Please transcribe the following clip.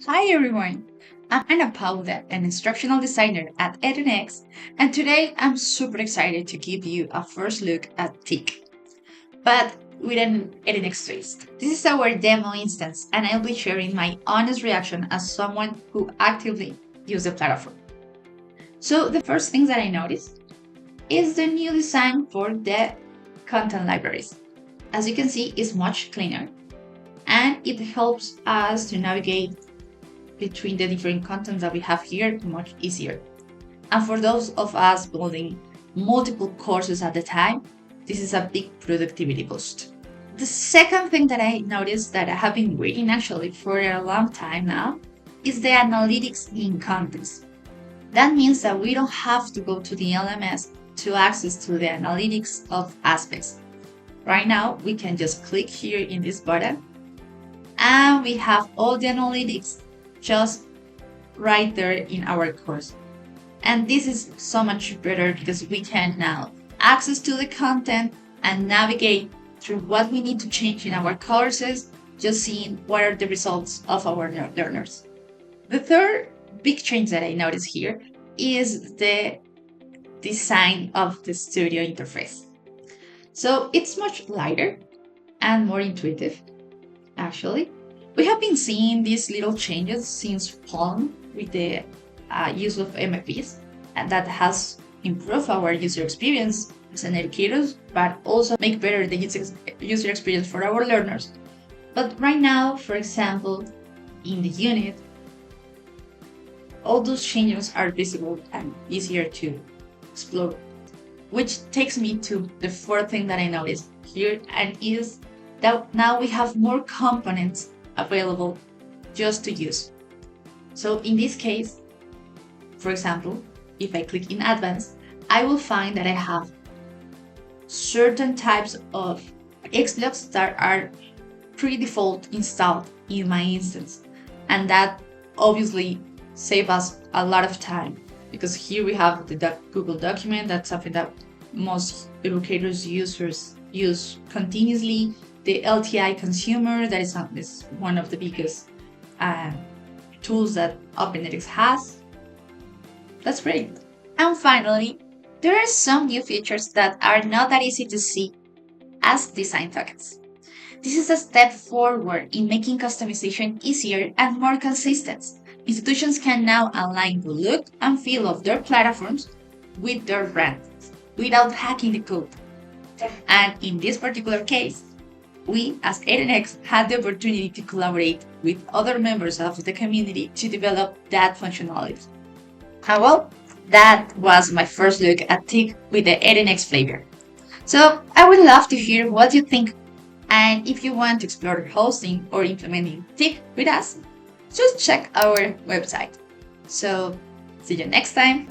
Hi everyone! I'm Anna Paula, an instructional designer at eduNEXT, and today I'm super excited to give you a first look at Teak, but with an edX twist. This is our demo instance, and I'll be sharing my honest reaction as someone who actively uses the platform. So the first thing that I noticed is the new design for the content libraries. As you can see, it's much cleaner, and it helps us to navigate between the different contents that we have here much easier. And for those of us building multiple courses at the time, this is a big productivity boost. The second thing that I noticed that I have been waiting actually for a long time now is the analytics in contents. That means that we don't have to go to the LMS to access to the analytics of aspects. Right now, we can just click here in this button and we have all the analytics just right there in our course. And this is so much better because we can now access to the content and navigate through what we need to change in our courses, just seeing what are the results of our learners. The third big change that I noticed here is the design of the studio interface. So it's much lighter and more intuitive, actually. We have been seeing these little changes since Palm with the use of MFPs, and that has improved our user experience as an educators, but also make better the user experience for our learners. But right now, for example, in the unit, all those changes are visible and easier to explore, which takes me to the fourth thing that I noticed here, and is that now we have more components available just to use. So in this case, for example, if I click in advanced, I will find that I have certain types of XBlocks that are pre-default installed in my instance. And that obviously saves us a lot of time because here we have the Google document. That's something that most educators users use continuously. The LTI consumer, that is one of the biggest tools that OpenEdX has. That's great. And finally, there are some new features that are not that easy to see as design tokens. This is a step forward in making customization easier and more consistent. Institutions can now align the look and feel of their platforms with their brand without hacking the code. And in this particular case, we as edX had the opportunity to collaborate with other members of the community to develop that functionality. And well, that was my first look at Teak with the edX flavor. So I would love to hear what you think, and if you want to explore hosting or implementing Teak with us, just check our website. So see you next time.